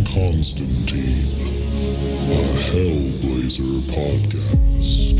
Constantine, a Hellblazer podcast.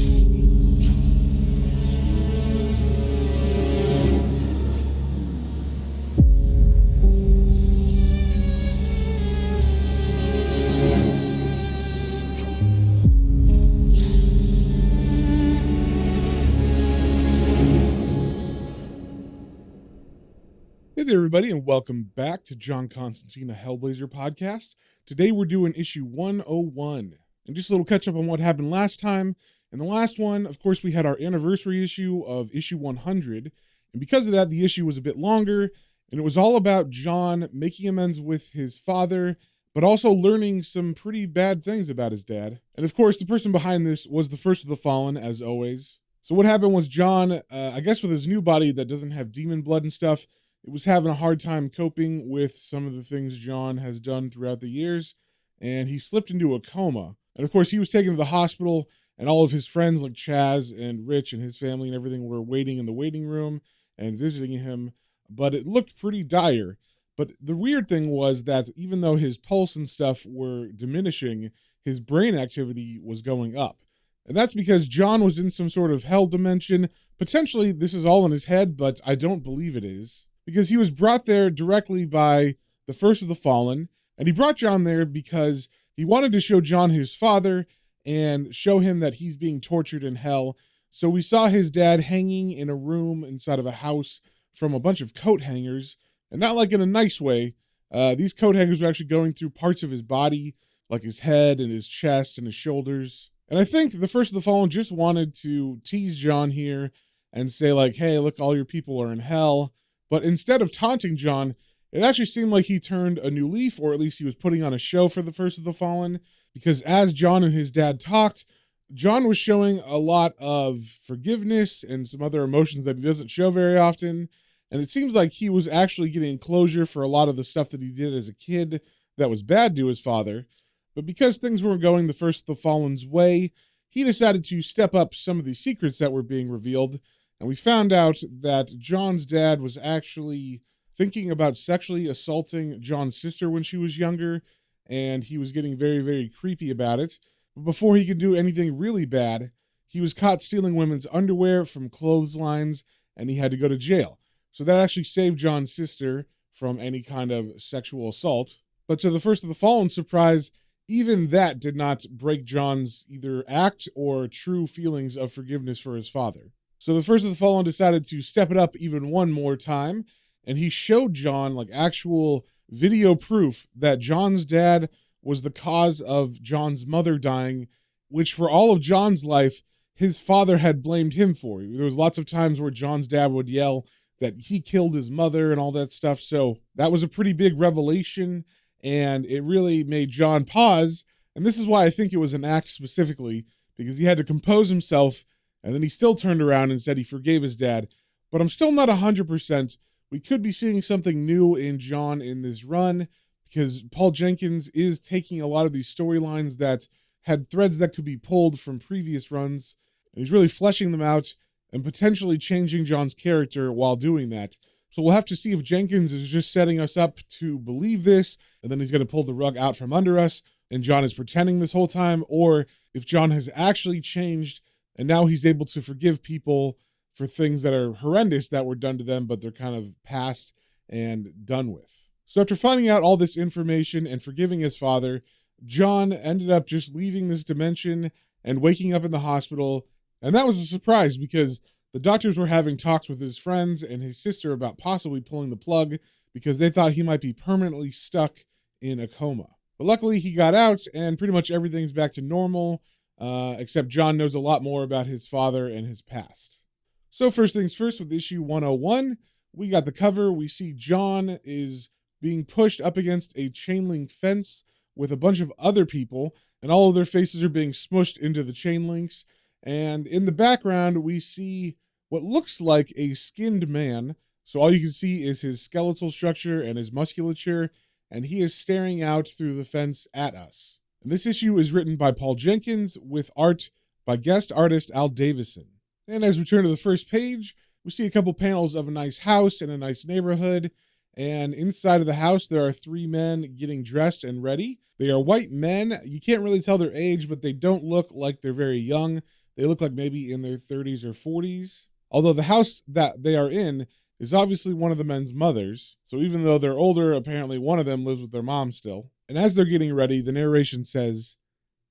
Hey there, everybody, and welcome back to John Constantine, a Hellblazer podcast. Today we're doing issue 101, and just a little catch up on what happened last time. In the last one, of course, we had our anniversary issue of issue 100, and because of that, the issue was a bit longer, and it was all about John making amends with his father, but also learning some pretty bad things about his dad. And of course, the person behind this was the First of the Fallen, as always. So what happened was John, I guess with his new body that doesn't have demon blood and stuff, it was having a hard time coping with some of the things John has done throughout the years, and he slipped into a coma. And of course, he was taken to the hospital, and all of his friends like Chaz and Rich and his family and everything were waiting in the waiting room and visiting him, but it looked pretty dire. But the weird thing was that even though his pulse and stuff were diminishing, his brain activity was going up. And that's because John was in some sort of hell dimension. Potentially, this is all in his head, but I don't believe it is, because he was brought there directly by the First of the Fallen, and he brought John there because he wanted to show John his father and show him that he's being tortured in hell. So we saw his dad hanging in a room inside of a house from a bunch of coat hangers, and not like in a nice way. These coat hangers were actually going through parts of his body, like his head and his chest and his shoulders. And I think the First of the Fallen just wanted to tease John here and say like, hey, look, all your people are in hell. But instead of taunting John, it actually seemed like he turned a new leaf, or at least he was putting on a show for the First of the Fallen, because as John and his dad talked, John was showing a lot of forgiveness and some other emotions that he doesn't show very often. And it seems like he was actually getting closure for a lot of the stuff that he did as a kid that was bad to his father. But because things weren't going the First of the Fallen's way, he decided to step up some of the secrets that were being revealed. And we found out that John's dad was actually thinking about sexually assaulting John's sister when she was younger, and he was getting very, very creepy about it. But before he could do anything really bad, he was caught stealing women's underwear from clotheslines, and he had to go to jail. So that actually saved John's sister from any kind of sexual assault. But to the First of the Fallen's surprise, even that did not break John's either act or true feelings of forgiveness for his father. So the First of the Fallen decided to step it up even one more time, and he showed John like actual video proof that John's dad was the cause of John's mother dying, which for all of John's life, his father had blamed him for. There was lots of times where John's dad would yell that he killed his mother and all that stuff. So that was a pretty big revelation, and it really made John pause. And this is why I think it was an act specifically, because he had to compose himself. And then he still turned around and said he forgave his dad. But I'm still not 100%. We could be seeing something new in John in this run, because Paul Jenkins is taking a lot of these storylines that had threads that could be pulled from previous runs, and he's really fleshing them out and potentially changing John's character while doing that. So we'll have to see if Jenkins is just setting us up to believe this, and then he's going to pull the rug out from under us, and John is pretending this whole time, or if John has actually changed and now he's able to forgive people for things that are horrendous that were done to them, but they're kind of past and done with. So after finding out all this information and forgiving his father, John ended up just leaving this dimension and waking up in the hospital. And that was a surprise, because the doctors were having talks with his friends and his sister about possibly pulling the plug, because they thought he might be permanently stuck in a coma. But luckily he got out, and pretty much everything's back to normal. Except John knows a lot more about his father and his past. So first things first, with issue 101, we got the cover. We see John is being pushed up against a chain link fence with a bunch of other people, and all of their faces are being smushed into the chain links. And in the background, we see what looks like a skinned man. So all you can see is his skeletal structure and his musculature, and he is staring out through the fence at us. And this issue is written by Paul Jenkins with art by guest artist Al Davison. And as we turn to the first page, we see a couple panels of a nice house in a nice neighborhood, And inside of the house, there are three men getting dressed and ready. They are white men. You can't really tell their age, but they don't look like they're very young. They look like maybe in their 30s or 40s. Although the house that they are in is obviously one of the men's mothers. So even though they're older, apparently one of them lives with their mom still. And as they're getting ready, the narration says,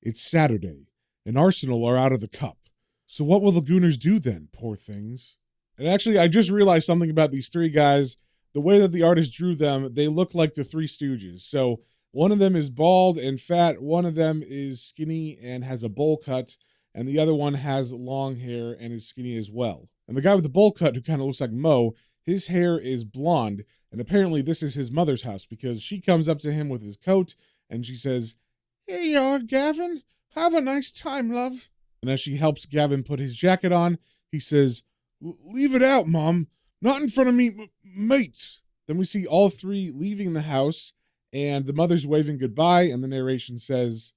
"It's Saturday, and Arsenal are out of the cup. So what will the Gooners do then, poor things?" And actually, I just realized something about these three guys. The way that the artist drew them, they look like the Three Stooges. So one of them is bald and fat, one of them is skinny and has a bowl cut, and the other one has long hair and is skinny as well. And the guy with the bowl cut, who kind of looks like Mo, his hair is blonde, and apparently this is his mother's house because she comes up to him with his coat and she says, "Here you are, Gavin. Have a nice time, love." And as she helps Gavin put his jacket on, he says, "Leave it out, Mom. Not in front of me, mates." Then we see all three leaving the house, and the mother's waving goodbye, and the narration says,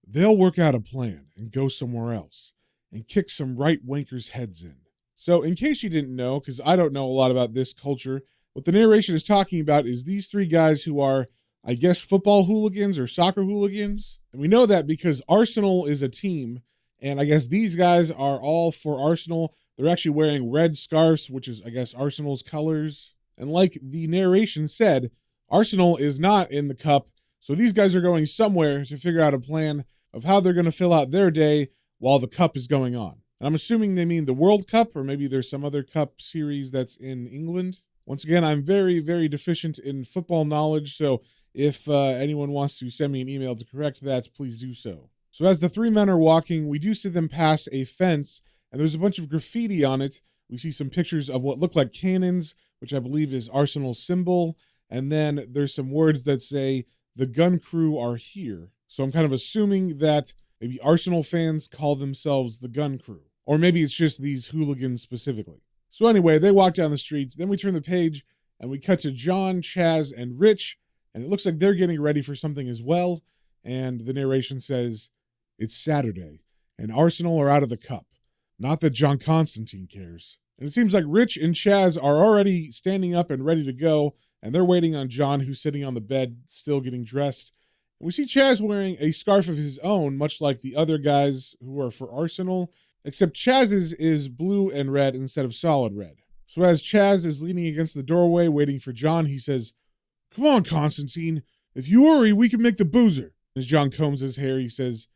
"They'll work out a plan and go somewhere else and kick some right wankers' heads in." So in case you didn't know, because I don't know a lot about this culture, what the narration is talking about is these three guys who are, I guess, football hooligans or soccer hooligans. And we know that because Arsenal is a team, and I guess these guys are all for Arsenal. They're actually wearing red scarves, which is, I guess, Arsenal's colors. And like the narration said, Arsenal is not in the cup, so these guys are going somewhere to figure out a plan of how they're going to fill out their day while the cup is going on. And I'm assuming they mean the World Cup, or maybe there's some other cup series that's in England. Once again, I'm very, very deficient in football knowledge, so if anyone wants to send me an email to correct that, please do so. So as the three men are walking, we do see them pass a fence, and there's a bunch of graffiti on it. We see some pictures of what look like cannons, which I believe is Arsenal's symbol. And then there's some words that say, "The gun crew are here." So I'm kind of assuming that maybe Arsenal fans call themselves the gun crew. Or maybe it's just these hooligans specifically. So anyway, they walk down the street. Then we turn the page and we cut to John, Chaz, and Rich. And it looks like they're getting ready for something as well. And the narration says, "It's Saturday, and Arsenal are out of the cup. Not that John Constantine cares." And it seems like Rich and Chaz are already standing up and ready to go, and they're waiting on John, who's sitting on the bed, still getting dressed. And we see Chaz wearing a scarf of his own, much like the other guys who are for Arsenal, except Chaz's is blue and red instead of solid red. So as Chaz is leaning against the doorway waiting for John, he says, "Come on, Constantine. If you hurry, we can make the boozer." As John combs his hair, he says,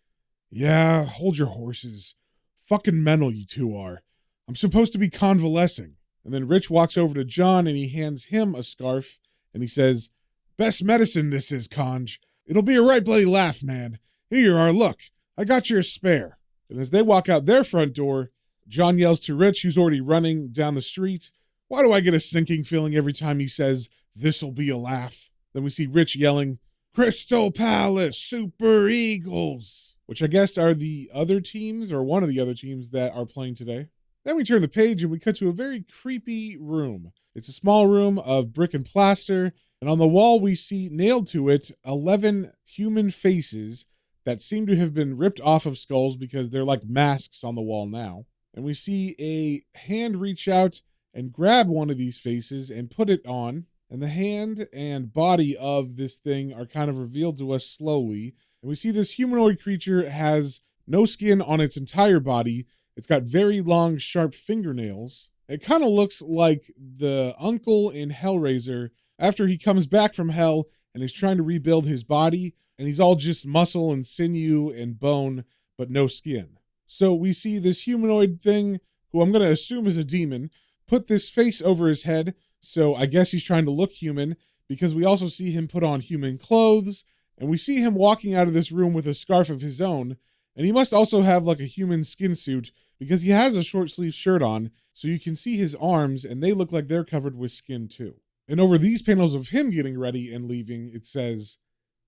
"Yeah, hold your horses. Fucking mental you two are. I'm supposed to be convalescing." And then Rich walks over to John and he hands him a scarf and he says, "Best medicine this is, Conj. It'll be a right bloody laugh, man. Here you are, look. I got you a spare." And as they walk out their front door, John yells to Rich, who's already running down the street, "Why do I get a sinking feeling every time he says, 'this'll be a laugh'?" Then we see Rich yelling, "Crystal Palace Super Eagles," which I guess are the other teams or one of the other teams that are playing today. Then we turn the page and we cut to a very creepy room. It's a small room of brick and plaster, and on the wall we see nailed to it 11 human faces that seem to have been ripped off of skulls because they're like masks on the wall now. And we see a hand reach out and grab one of these faces and put it on, and the hand and body of this thing are kind of revealed to us slowly. And we see this humanoid creature has no skin on its entire body. It's got very long, sharp fingernails. It kind of looks like the uncle in Hellblazer after he comes back from hell and is trying to rebuild his body, and he's all just muscle and sinew and bone, but no skin. So we see this humanoid thing, who I'm going to assume is a demon, put this face over his head, so I guess he's trying to look human, because we also see him put on human clothes, and we see him walking out of this room with a scarf of his own, and he must also have like a human skin suit, because he has a short sleeve shirt on, so you can see his arms, and they look like they're covered with skin too. And over these panels of him getting ready and leaving, it says,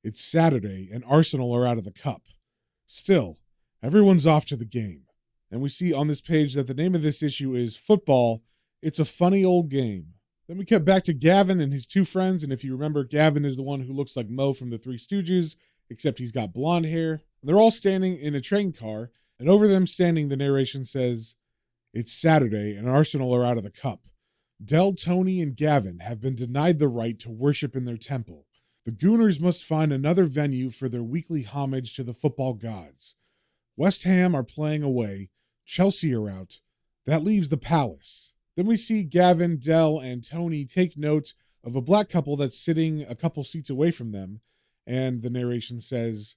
"It's Saturday, and Arsenal are out of the cup. Still, everyone's off to the game." And we see on this page that the name of this issue is Football. It's a funny old game. Then we cut back to Gavin and his two friends, and if you remember, Gavin is the one who looks like Mo from the Three Stooges, except he's got blonde hair. And they're all standing in a train car, and over them standing, the narration says, "It's Saturday, and Arsenal are out of the cup. Del, Tony, and Gavin have been denied the right to worship in their temple. The Gooners must find another venue for their weekly homage to the football gods. West Ham are playing away. Chelsea are out. That leaves the Palace. Then we see Gavin, Del, and Tony take note of a black couple that's sitting a couple seats away from them, and the narration says,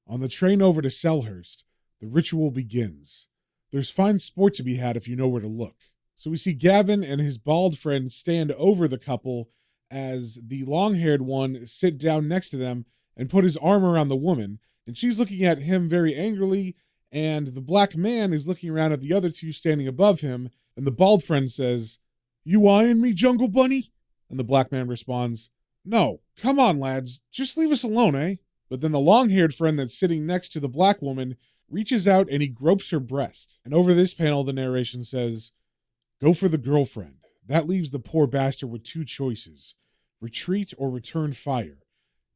"On the train over to Selhurst, the ritual begins. There's fine sport to be had if you know where to look." So we see Gavin and his bald friend stand over the couple as the long-haired one sit down next to them and put his arm around the woman, and she's looking at him very angrily, and the black man is looking around at the other two standing above him, and the bald friend says, "You eyeing me, Jungle Bunny?" And the black man responds, "No, come on, lads, just leave us alone, eh?" But then the long-haired friend that's sitting next to the black woman reaches out and he gropes her breast. And over this panel, the narration says, "Go for the girlfriend. That leaves the poor bastard with two choices, retreat or return fire.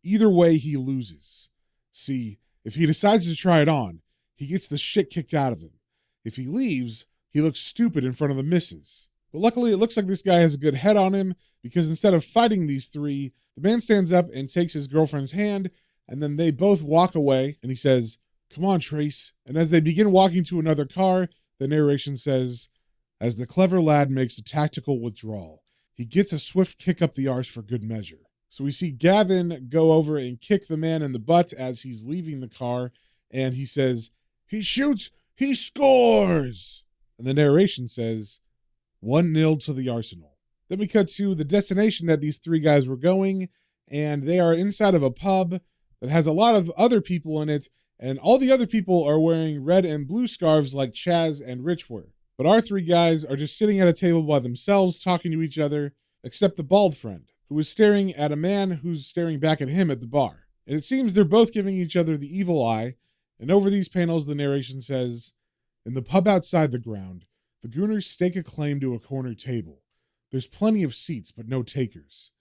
Either way, he loses. See, if he decides to try it on, he gets the shit kicked out of him. If he leaves, he looks stupid in front of the missus." But luckily, it looks like this guy has a good head on him, because instead of fighting these three, the man stands up and takes his girlfriend's hand, and then they both walk away, and he says, "Come on, Trace." And as they begin walking to another car, the narration says, "As the clever lad makes a tactical withdrawal, he gets a swift kick up the arse for good measure." So we see Gavin go over and kick the man in the butt as he's leaving the car, and he says, "He shoots, he scores!" And the narration says, 1-0 to the Arsenal. Then we cut to the destination that these three guys were going, and they are inside of a pub that has a lot of other people in it, and all the other people are wearing red and blue scarves like Chaz and Rich were. But our three guys are just sitting at a table by themselves talking to each other, except the bald friend, who is staring at a man who's staring back at him at the bar. And it seems they're both giving each other the evil eye, and over these panels the narration says, "In the pub outside the ground, the Gooners stake a claim to a corner table. There's plenty of seats, but no takers.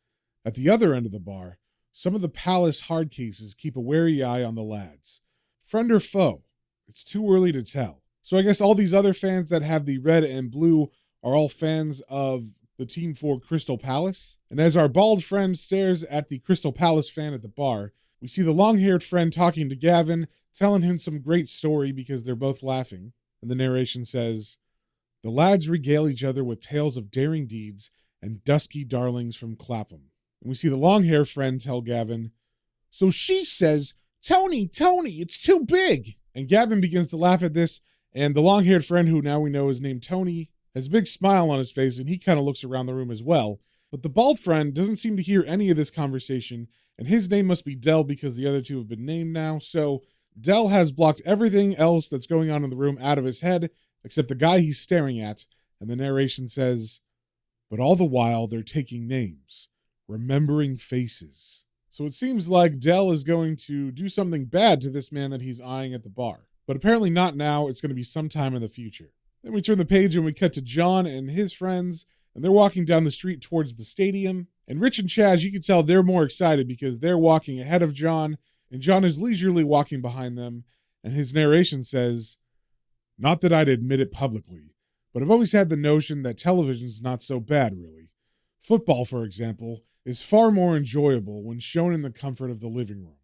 At the other end of the bar, some of the Palace hard cases keep a wary eye on the lads. Friend or foe? It's too early to tell." So I guess all these other fans that have the red and blue are all fans of the team for Crystal Palace. And as our bald friend stares at the Crystal Palace fan at the bar, we see the long-haired friend talking to Gavin, telling him some great story because they're both laughing. And the narration says, "The lads regale each other with tales of daring deeds and dusky darlings from Clapham." And we see the long-haired friend tell Gavin, "So she says, Tony, it's too big." And Gavin begins to laugh at this, and the long-haired friend, who now we know is named Tony, has a big smile on his face, and he kind of looks around the room as well. But the bald friend doesn't seem to hear any of this conversation, and his name must be Del because the other two have been named now. So Del has blocked everything else that's going on in the room out of his head, except the guy he's staring at, and the narration says, "But all the while they're taking names, remembering faces." So it seems like Del is going to do something bad to this man that he's eyeing at the bar. But apparently not now, it's going to be sometime in the future. Then we turn the page and we cut to John and his friends, and they're walking down the street towards the stadium. And Rich and Chaz, you can tell they're more excited because they're walking ahead of John, and John is leisurely walking behind them, and his narration says, "Not that I'd admit it publicly, but I've always had the notion that television's not so bad, really. Football, for example, is far more enjoyable when shown in the comfort of the living room,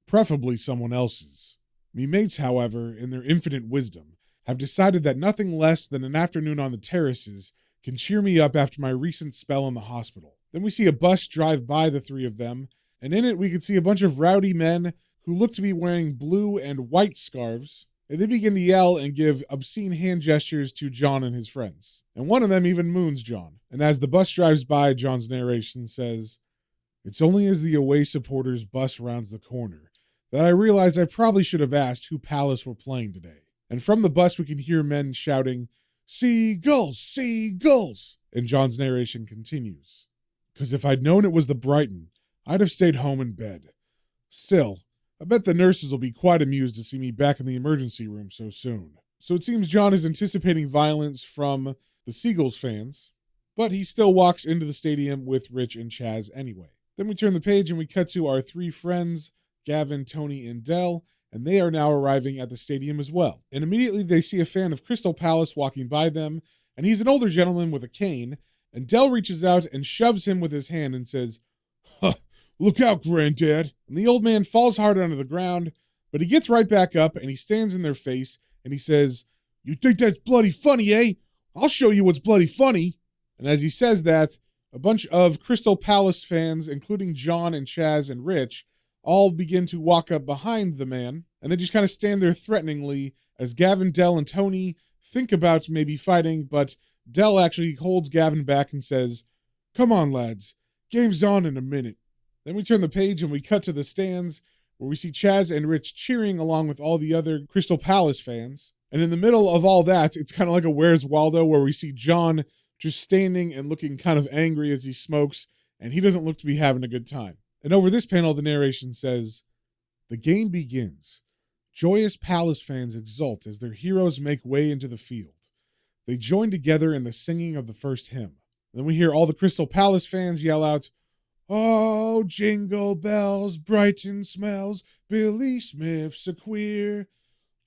preferably someone else's. Me mates, however, in their infinite wisdom, have decided that nothing less than an afternoon on the terraces can cheer me up after my recent spell in the hospital." Then we see a bus drive by the three of them, and in it we can see a bunch of rowdy men who look to be wearing blue and white scarves, and they begin to yell and give obscene hand gestures to John and his friends. And one of them even moons John. And as the bus drives by, John's narration says, "It's only as the away supporters bus rounds the corner that I realize I probably should have asked who Palace were playing today." And from the bus we can hear men shouting, "Seagulls, seagulls!" And John's narration continues, "'Cause if I'd known it was the Brighton, I'd have stayed home in bed. Still, I bet the nurses will be quite amused to see me back in the emergency room so soon." So it seems John is anticipating violence from the Seagulls fans, but he still walks into the stadium with Rich and Chaz anyway. Then we turn the page and we cut to our three friends, Gavin, Tony, and Del, and they are now arriving at the stadium as well. And immediately they see a fan of Crystal Palace walking by them, and he's an older gentleman with a cane, and Del reaches out and shoves him with his hand and says, "Huh, look out, Granddad." And the old man falls hard onto the ground, but he gets right back up and he stands in their face and he says, "You think that's bloody funny, eh? I'll show you what's bloody funny." And as he says that, a bunch of Crystal Palace fans, including John and Chaz and Rich, all begin to walk up behind the man, and they just kind of stand there threateningly as Gavin, Del, and Tony think about maybe fighting, but Del actually holds Gavin back and says, "Come on, lads. Game's on in a minute." Then we turn the page and we cut to the stands where we see Chaz and Rich cheering along with all the other Crystal Palace fans. And in the middle of all that, it's kind of like a Where's Waldo, where we see John just standing and looking kind of angry as he smokes, and he doesn't look to be having a good time. And over this panel, the narration says, "The game begins. Joyous Palace fans exult as their heroes make way into the field. They join together in the singing of the first hymn." Then we hear all the Crystal Palace fans yell out, "Oh, jingle bells, Brighton smells, Billy Smith's a queer.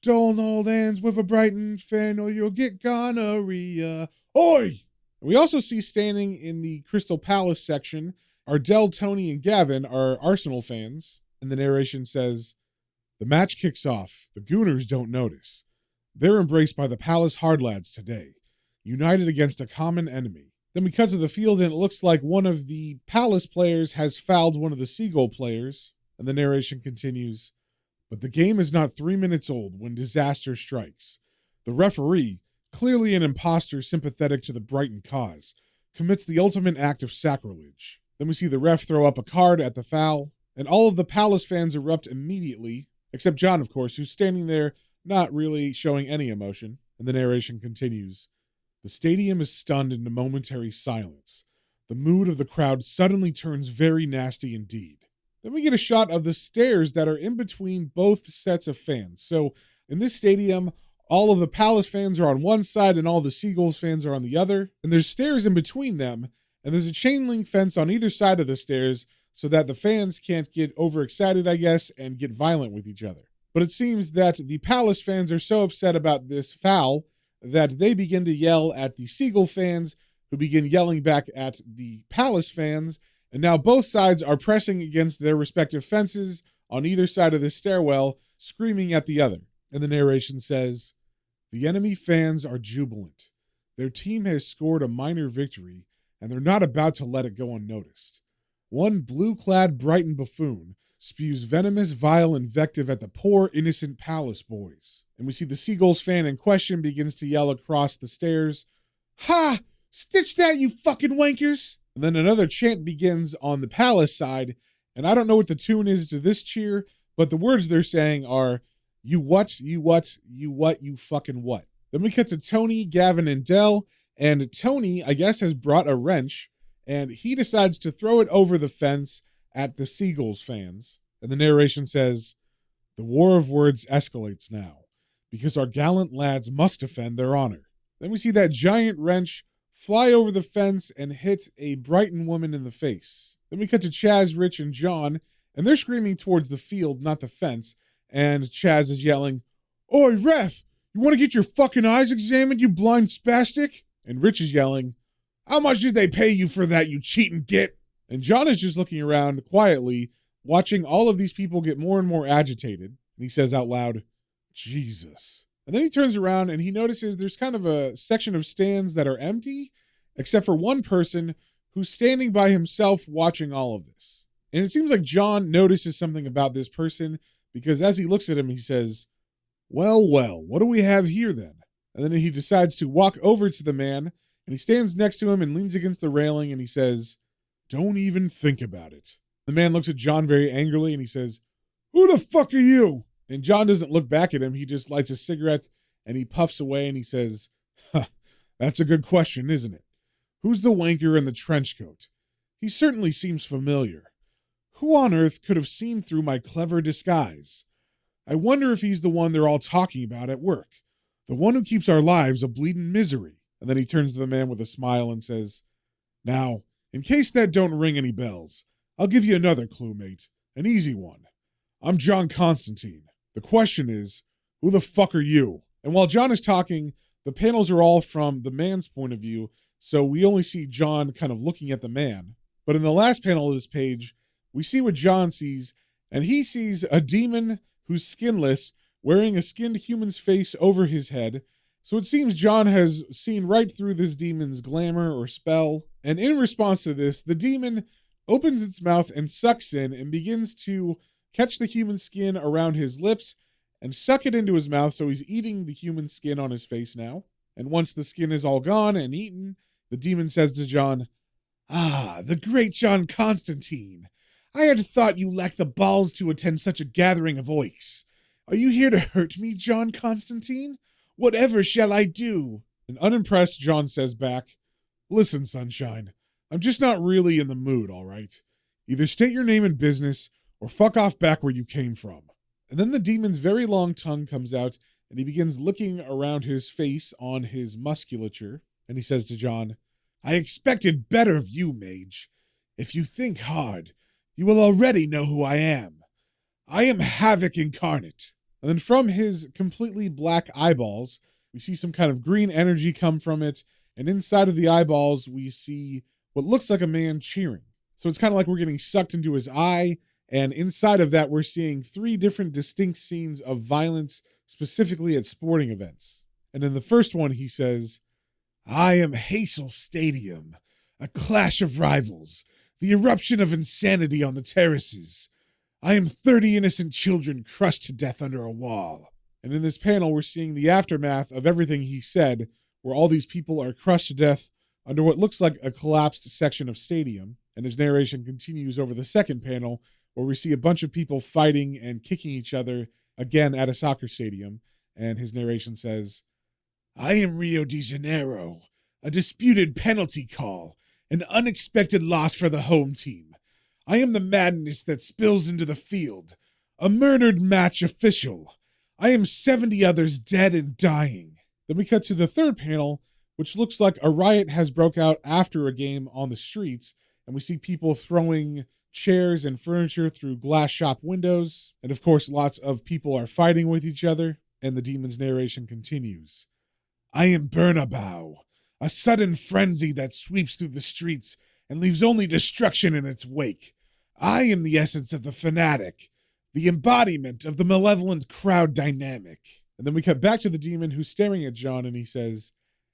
Don't hold hands with a Brighton fan or you'll get gonorrhea. Oi!" And we also see standing in the Crystal Palace section are Del, Tony, and Gavin, are Arsenal fans. And the narration says, "The match kicks off. The Gooners don't notice. They're embraced by the Palace Hardlads today, united against a common enemy." Then we cut to the field and it looks like one of the Palace players has fouled one of the Seagull players. And the narration continues, "But the game is not 3 minutes old when disaster strikes. The referee, clearly an imposter sympathetic to the Brighton cause, commits the ultimate act of sacrilege." Then we see the ref throw up a card at the foul, and all of the Palace fans erupt immediately, except John, of course, who's standing there not really showing any emotion. And the narration continues, "The stadium is stunned into momentary silence. The mood of the crowd suddenly turns very nasty indeed." Then we get a shot of the stairs that are in between both sets of fans. So in this stadium, all of the Palace fans are on one side and all the Seagulls fans are on the other. And there's stairs in between them. And there's a chain link fence on either side of the stairs so that the fans can't get overexcited, I guess, and get violent with each other. But it seems that the Palace fans are so upset about this foul that they begin to yell at the Seagull fans, who begin yelling back at the Palace fans. And now both sides are pressing against their respective fences on either side of the stairwell, screaming at the other. And the narration says, "The enemy fans are jubilant. Their team has scored a minor victory, and they're not about to let it go unnoticed. One blue-clad Brighton buffoon spews venomous, vile invective at the poor, innocent Palace boys." And we see the Seagulls fan in question begins to yell across the stairs, "Ha! Stitch that, you fucking wankers!" And then another chant begins on the Palace side, and I don't know what the tune is to this cheer, but the words they're saying are, "You what, you what, you what, you fucking what." Then we cut to Tony, Gavin, and Del, and Tony, I guess, has brought a wrench, and he decides to throw it over the fence at the Seagulls fans. And the narration says, "The war of words escalates now, because our gallant lads must defend their honor." Then we see that giant wrench fly over the fence and hit a Brighton woman in the face. Then we cut to Chaz, Rich, and John, and they're screaming towards the field, not the fence, and Chaz is yelling, "Oi, ref, you want to get your fucking eyes examined, you blind spastic?" And Rich is yelling, "How much did they pay you for that, you cheating git?" And John is just looking around quietly, watching all of these people get more and more agitated. And he says out loud, "Jesus." And then he turns around and he notices there's kind of a section of stands that are empty, except for one person who's standing by himself watching all of this. And it seems like John notices something about this person, because as he looks at him, he says, well, what do we have here then?" And then he decides to walk over to the man, and he stands next to him and leans against the railing, and he says, "Don't even think about it." The man looks at John very angrily, and he says, "Who the fuck are you?" And John doesn't look back at him. He just lights a cigarette, and he puffs away, and he says, "That's a good question, isn't it? Who's the wanker in the trench coat? He certainly seems familiar. Who on earth could have seen through my clever disguise? I wonder if he's the one they're all talking about at work. The one who keeps our lives a bleeding misery." And then he turns to the man with a smile and says, "Now, in case that don't ring any bells, I'll give you another clue, mate. An easy one. I'm John Constantine. The question is, who the fuck are you?" And while John is talking, the panels are all from the man's point of view, So we only see John kind of looking at the man. But in the last panel of this page, we see what John sees, and he sees a demon who's skinless, wearing a skinned human's face over his head. So it seems John has seen right through this demon's glamour or spell. And in response to this, the demon opens its mouth and sucks in and begins to catch the human skin around his lips and suck it into his mouth. So he's eating the human skin on his face now. And once the skin is all gone and eaten, the demon says to John, "Ah, the great John Constantine. I had thought you lacked the balls to attend such a gathering of oiks. Are you here to hurt me, John Constantine? Whatever shall I do?" And unimpressed, John says back, "Listen, Sunshine, I'm just not really in the mood, all right? Either state your name and business, or fuck off back where you came from." And then the demon's very long tongue comes out, and he begins licking around his face on his musculature. And he says to John, "I expected better of you, mage. If you think hard, you will already know who I am. I am Havoc incarnate." And then from his completely black eyeballs, we see some kind of green energy come from it. And inside of the eyeballs, we see what looks like a man cheering. So it's kind of like we're getting sucked into his eye. And inside of that, we're seeing 3 different distinct scenes of violence, specifically at sporting events. And in the first one, he says, "I am Hazel Stadium, a clash of rivals, the eruption of insanity on the terraces. I am 30 innocent children crushed to death under a wall." And in this panel, we're seeing the aftermath of everything he said, where all these people are crushed to death under what looks like a collapsed section of stadium. And his narration continues over the second panel, where we see a bunch of people fighting and kicking each other, again at a soccer stadium. And his narration says, "I am Rio de Janeiro, a disputed penalty call, an unexpected loss for the home team. I am the madness that spills into the field, a murdered match official. I am 70 others dead and dying." Then we cut to the third panel, which looks like a riot has broke out after a game on the streets, and we see people throwing chairs and furniture through glass shop windows, and of course lots of people are fighting with each other. And the demon's narration continues, "I am Bernabeu, a sudden frenzy that sweeps through the streets and leaves only destruction in its wake. I am the essence of the fanatic, the embodiment of the malevolent crowd dynamic." And then we cut back to the demon who's staring at John, and he says,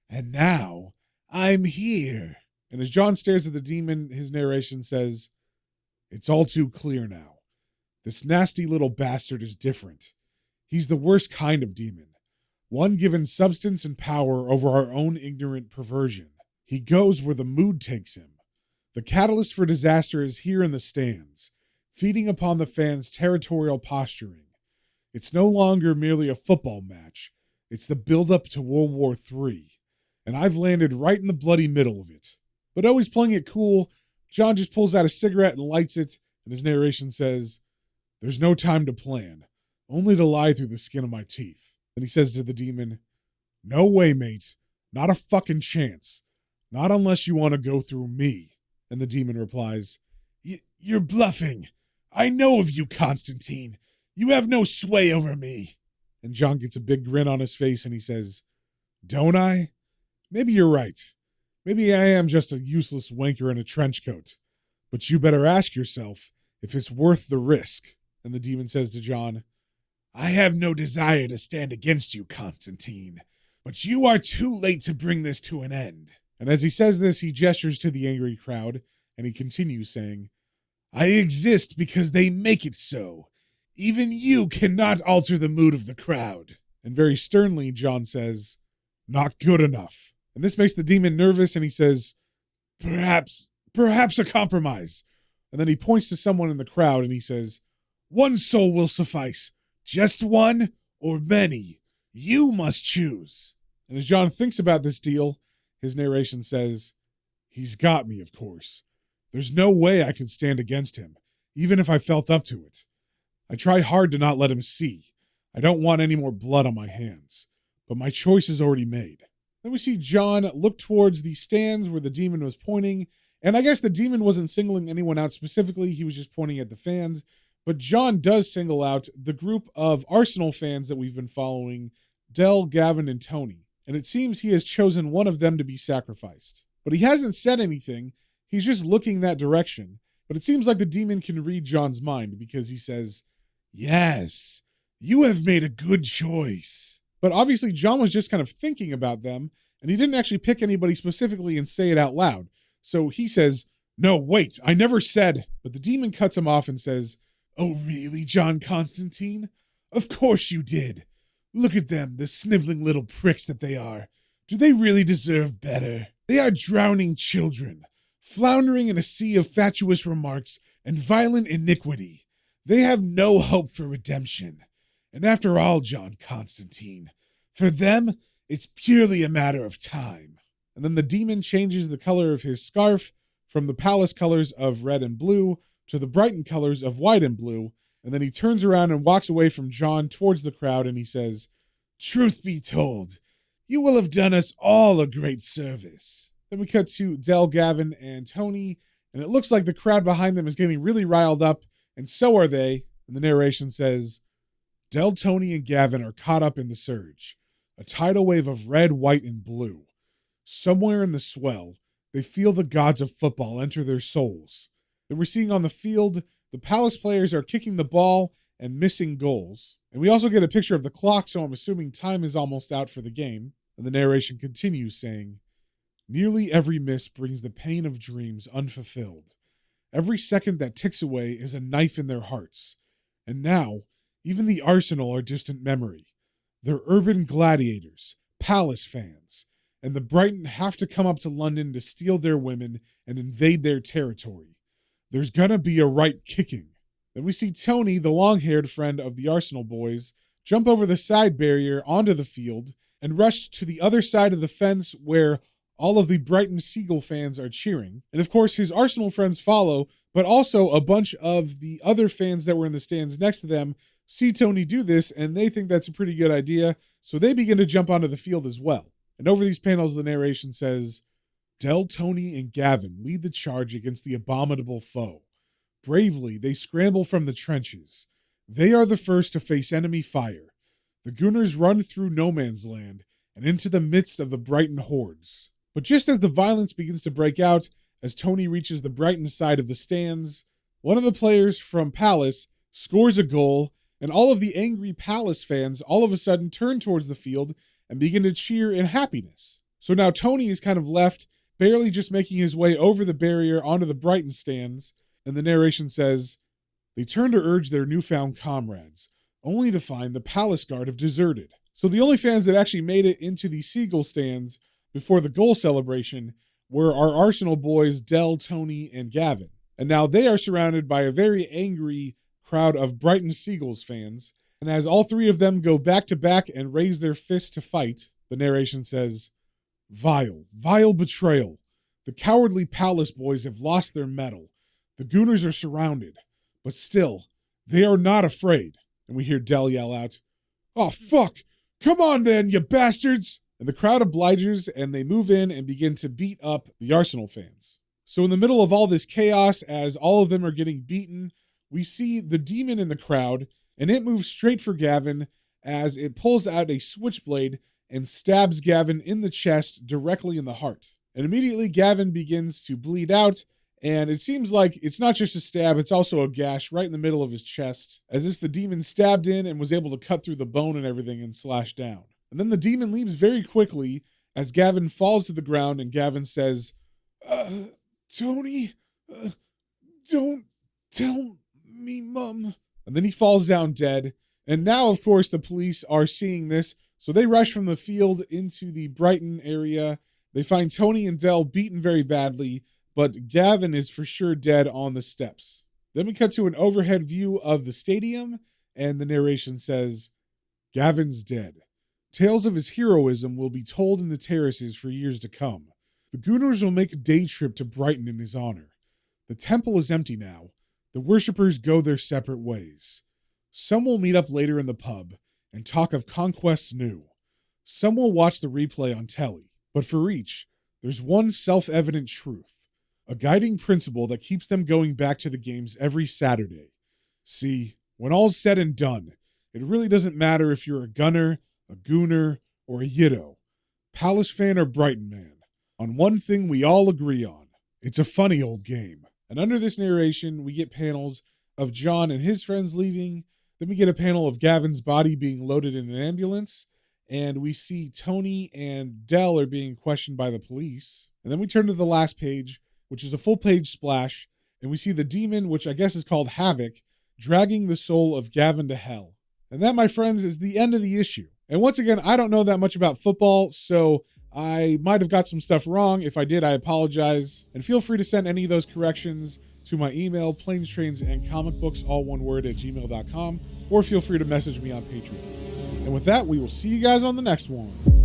"And now I'm here." And as John stares at the demon, his narration says, "It's all too clear now. This nasty little bastard is different. He's the worst kind of demon, one given substance and power over our own ignorant perversion. He goes where the mood takes him. The catalyst for disaster is here in the stands, feeding upon the fans' territorial posturing. It's no longer merely a football match. It's the build-up to World War III. And I've landed right in the bloody middle of it." But always playing it cool, John just pulls out a cigarette and lights it, and his narration says, "There's no time to plan, only to lie through the skin of my teeth." And he says to the demon, "No way, mate. Not a fucking chance. Not unless you want to go through me." And the demon replies, You're bluffing. I know of you, Constantine. You have no sway over me." And John gets a big grin on his face and he says, "Don't I? Maybe you're right. Maybe I am just a useless wanker in a trench coat. But you better ask yourself if it's worth the risk." And the demon says to John, "I have no desire to stand against you, Constantine, but you are too late to bring this to an end." And as he says this, he gestures to the angry crowd, and he continues saying, "I exist because they make it so. Even you cannot alter the mood of the crowd." And very sternly, John says, "Not good enough." And this makes the demon nervous, and he says, Perhaps a compromise." And then he points to someone in the crowd, and he says, "One soul will suffice. Just one or many. You must choose." And as John thinks about this deal, his narration says, "He's got me, of course. There's no way I could stand against him, even if I felt up to it. I try hard to not let him see. I don't want any more blood on my hands, but my choice is already made." Then we see John look towards the stands where the demon was pointing, and I guess the demon wasn't singling anyone out specifically, he was just pointing at the fans, but John does single out the group of Arsenal fans that we've been following, Dell, Gavin, and Tony, and it seems he has chosen one of them to be sacrificed. but he hasn't said anything. He's just looking that direction. But it seems like the demon can read John's mind because he says, "Yes, you have made a good choice." But obviously John was just kind of thinking about them, and he didn't actually pick anybody specifically and say it out loud. So he says, "No, wait, I never said." But the demon cuts him off and says, "Oh, really, John Constantine? Of course you did. Look at them, the sniveling little pricks that they are. Do they really deserve better? They are drowning children, floundering in a sea of fatuous remarks and violent iniquity. They have no hope for redemption. And after all, John Constantine, for them, it's purely a matter of time." And then the demon changes the color of his scarf from the palace colors of red and blue to the Brighton colors of white and blue. And then he turns around and walks away from John towards the crowd, and he says, "Truth be told, you will have done us all a great service." Then we cut to Del, Gavin, and Tony, and it looks like the crowd behind them is getting really riled up, and so are they. And the narration says, "Del, Tony, and Gavin are caught up in the surge, a tidal wave of red, white, and blue. Somewhere in the swell, they feel the gods of football enter their souls. Then we're seeing on the field, the Palace players are kicking the ball and missing goals. And we also get a picture of the clock, so I'm assuming time is almost out for the game." And the narration continues saying, "Nearly every miss brings the pain of dreams unfulfilled. Every second that ticks away is a knife in their hearts. And now, even the Arsenal are distant memory. They're urban gladiators, Palace fans, and the Brighton have to come up to London to steal their women and invade their territory. There's gonna be a right kicking." Then we see Tony, the long-haired friend of the Arsenal boys, jump over the side barrier onto the field and rush to the other side of the fence where all of the Brighton Seagull fans are cheering. And of course, his Arsenal friends follow, but also a bunch of the other fans that were in the stands next to them see Tony do this, and they think that's a pretty good idea, so they begin to jump onto the field as well. And over these panels, the narration says, "Del, Tony, and Gavin lead the charge against the abominable foe. Bravely, they scramble from the trenches. They are the first to face enemy fire. The Gooners run through no man's land and into the midst of the Brighton hordes." But just as the violence begins to break out, as Tony reaches the Brighton side of the stands, one of the players from Palace scores a goal, and all of the angry Palace fans all of a sudden turn towards the field and begin to cheer in happiness. So now Tony is kind of left, barely just making his way over the barrier onto the Brighton stands, and the narration says, "They turn to urge their newfound comrades, only to find the Palace guard have deserted." So the only fans that actually made it into the Seagull stands before the goal celebration were our Arsenal boys, Del, Tony, and Gavin. And now they are surrounded by a very angry crowd of Brighton Seagulls fans. And as all three of them go back to back and raise their fists to fight, the narration says, "Vile, vile betrayal. The cowardly Palace boys have lost their mettle. The Gooners are surrounded, but still, they are not afraid." And we hear Del yell out, "Oh, fuck! Come on then, you bastards!" And the crowd obliges, and they move in and begin to beat up the Arsenal fans. So in the middle of all this chaos, as all of them are getting beaten, we see the demon in the crowd, and it moves straight for Gavin as it pulls out a switchblade and stabs Gavin in the chest directly in the heart. And immediately Gavin begins to bleed out, and it seems like it's not just a stab, it's also a gash right in the middle of his chest, as if the demon stabbed in and was able to cut through the bone and everything and slash down. And then the demon leaves very quickly as Gavin falls to the ground, and Gavin says, Tony, don't tell me, Mum." And then he falls down dead. And now, of course, the police are seeing this, so they rush from the field into the Brighton area. They find Tony and Del beaten very badly, but Gavin is for sure dead on the steps. Then we cut to an overhead view of the stadium, and the narration says, "Gavin's dead. Tales of his heroism will be told in the terraces for years to come. The Gooners will make a day trip to Brighton in his honor. The temple is empty now. The worshippers go their separate ways. Some will meet up later in the pub and talk of conquests new. Some will watch the replay on telly. But for each, there's one self-evident truth, a guiding principle that keeps them going back to the games every Saturday. See, when all's said and done, it really doesn't matter if you're a Gunner, a Gooner, or a Yiddo, Palace fan or Brighton man. on one thing we all agree on. It's a funny old game. And under this narration, we get panels of John and his friends leaving. Then we get a panel of Gavin's body being loaded in an ambulance. And we see Tony and Dell are being questioned by the police. And then we turn to the last page, which is a full page splash. And we see the demon, which I guess is called Havoc, dragging the soul of Gavin to hell. And that, my friends, is the end of the issue. And once again, I don't know that much about football, so I might have got some stuff wrong. If I did, I apologize. And feel free to send any of those corrections to my email, planes, trains, and comic books, all one word, @gmail.com, or feel free to message me on Patreon. And with that, we will see you guys on the next one.